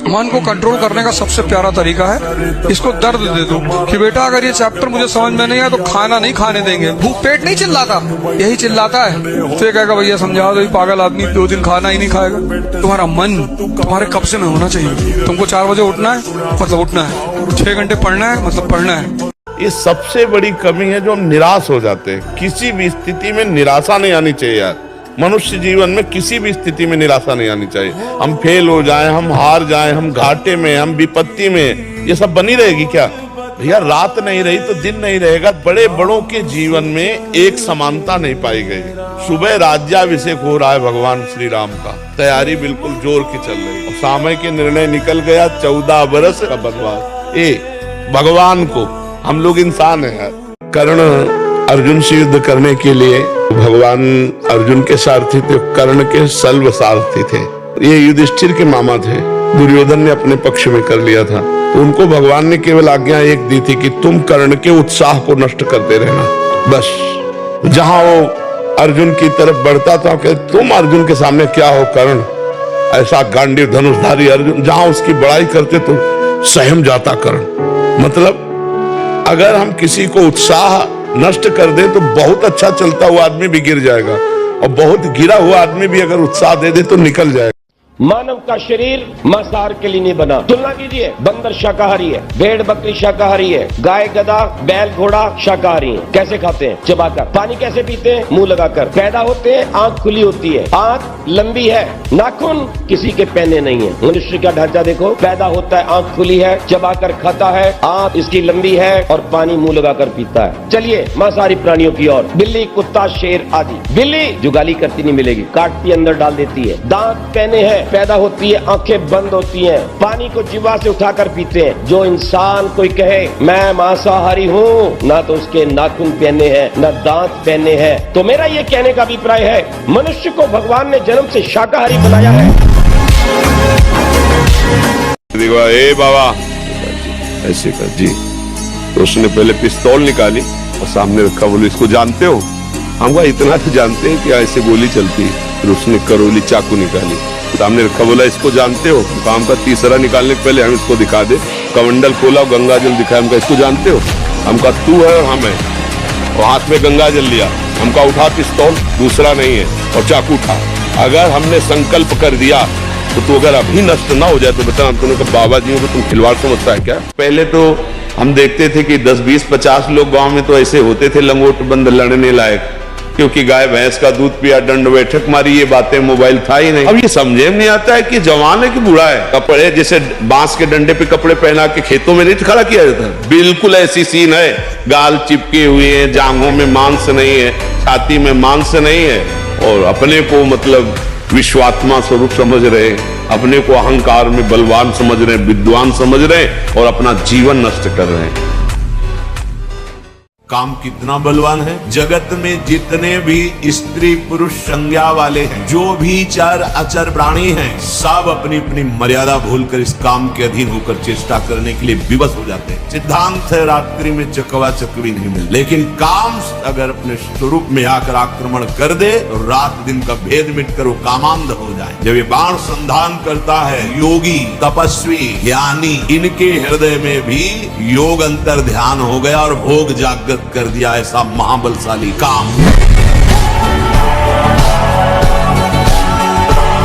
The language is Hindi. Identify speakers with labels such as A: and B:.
A: मन को कंट्रोल करने का सबसे प्यारा तरीका है इसको दर्द दे दो कि बेटा अगर ये चैप्टर मुझे समझ में नहीं आया तो खाना नहीं खाने देंगे। भूख पेट नहीं चिल्लाता, यही चिल्लाता है। तो ये कहेगा भैया समझा दो, पागल आदमी 2 दिन खाना ही नहीं खाएगा। तुम्हारा मन तुम्हारे कब्जे में होना चाहिए। तुमको 4 बजे उठना है मतलब उठना है, 6 घंटे पढ़ना है मतलब पढ़ना है।
B: ये सबसे बड़ी कमी है जो हम निराश हो जाते हैं। किसी भी स्थिति में निराशा नहीं आनी चाहिए यार। मनुष्य जीवन में किसी भी स्थिति में निराशा नहीं आनी चाहिए। हम फेल हो जाएं, हम हार जाएं, हम घाटे में, हम विपत्ति में, ये सब बनी रहेगी क्या भैया? रात नहीं रही तो दिन नहीं रहेगा। बड़े बड़ों के जीवन में एक समानता नहीं पाई गई। सुबह राज्याभिषेक हो रहा है भगवान श्री राम का, तैयारी बिल्कुल जोर की चल रही है। समय के निर्णय निकल गया, 14 बरस का बनवास। भगवान को, हम लोग इंसान है यार। कर्ण अर्जुन से युद्ध करने के लिए भगवान अर्जुन के सारथी थे, कर्ण के सल्व सारथी थे। ये युधिष्ठिर के मामा थे। दुर्योधन ने अपने पक्ष में कर लिया था, तो उनको भगवान ने केवल आज्ञा एक दी थी कि तुम कर्ण के उत्साह को नष्ट करते रहना। बस जहां वो अर्जुन की तरफ बढ़ता था कि तुम अर्जुन के सामने क्या हो कर्ण, ऐसा गांडीव धनुषधारी अर्जुन, जहां उसकी बड़ाई करते तो सहम जाता कर्ण। मतलब अगर हम किसी को उत्साह नष्ट कर दे तो बहुत अच्छा चलता हुआ आदमी भी गिर जाएगा, और बहुत गिरा हुआ आदमी भी अगर उत्साह दे दे तो निकल जाएगा।
C: मानव का शरीर मांसाहार के लिए नहीं बना। तुलना कीजिए, बंदर शाकाहारी है, भेड़ बकरी शाकाहारी है, गाय गधा बैल घोड़ा शाकाहारी है। कैसे खाते हैं? चबाकर। पानी कैसे पीते हैं? मुंह लगाकर। पैदा होते हैं, आंख खुली होती है, आंख लंबी है, नाखून किसी के पहने नहीं है। मनुष्य का ढांचा देखो, पैदा होता है, आंख खुली है, चबाकर खाता है, आंख इसकी लंबी है और पानी मुंह लगाकर पीता है। चलिए मांसाहारी प्राणियों की ओर। बिल्ली, कुत्ता, शेर आदि। बिल्ली जुगाली करती नहीं मिलेगी, काटती अंदर डाल देती है। दांत पहने हैं, पैदा होती है, आंखें बंद होती हैं, पानी को जीवा से उठाकर पीते हैं। जो इंसान कोई कहे मैं मांसाहारी हूँ, ना तो उसके नाखून पहने हैं ना दांत पहने हैं। तो मेरा ये कहने का अभिप्राय है, मनुष्य को भगवान ने जन्म से शाकाहारी बनाया है।
B: ए बाबा ऐसे कर जी। तो उसने पहले पिस्तौल निकाली और सामने रखा, बोले इसको जानते हो? हम कहा इतना तो जानते हैं कि ऐसे गोली चलती है। फिर उसने करोली चाकू निकाली, सामने रखा, बोला इसको जानते हो? काम का तीसरा निकालने के पहले हम इसको दिखा दे। कमंडल खोला, गंगा जल दिखाया। हमका इसको जानते हो? हमका तू है और हम है, और हाथ में गंगा जल लिया। हमका उठा पिस्तौल, दूसरा नहीं है, और चाकू उठा। अगर हमने संकल्प कर दिया तो तू अगर अभी नष्ट ना हो जाए तो बता, तुमने कहा बाबा जी को तुम खिलवाड़ समझता है क्या? पहले तो हम देखते थे कि 10, 20, 50 लोग गांव में तो ऐसे होते थे लंगोट बंद लड़ने लायक, क्योंकि गाय भैंस का दूध पिया, दंड बैठक मारी, ये बातें, मोबाइल था ही नहीं। अब ये समझे में नहीं आता है कि जवान है कि बूढ़ा है। कपड़े जैसे बांस के डंडे पे कपड़े पहना के खेतों में नहीं खड़ा किया जाता, बिल्कुल ऐसी सीन है। गाल चिपके हुए हैं, जांघों में मांस नहीं है, छाती में मांस नहीं है, और अपने को मतलब विश्वात्मा स्वरूप समझ रहे, अपने को अहंकार में बलवान समझ रहे, विद्वान समझ रहे, और अपना जीवन नष्ट कर रहे हैं।
D: काम कितना बलवान है। जगत में जितने भी स्त्री पुरुष संज्ञा वाले हैं, जो भी चर अचर प्राणी हैं, सब अपनी अपनी मर्यादा भूलकर इस काम के अधीन होकर चेष्टा करने के लिए विवश हो जाते हैं। सिद्धांत है रात्रि में चकवा चकवी नहीं मिलती, लेकिन काम अगर अपने स्वरूप में आकर आक्रमण कर दे तो रात दिन का भेद मिटकर वो कामांध हो जाए। जब ये बाण संधान करता है, योगी तपस्वी ज्ञानी, इनके हृदय में भी योग अंतर ध्यान हो गया और भोग जागृत कर दिया ऐसा महाबलशाली काम।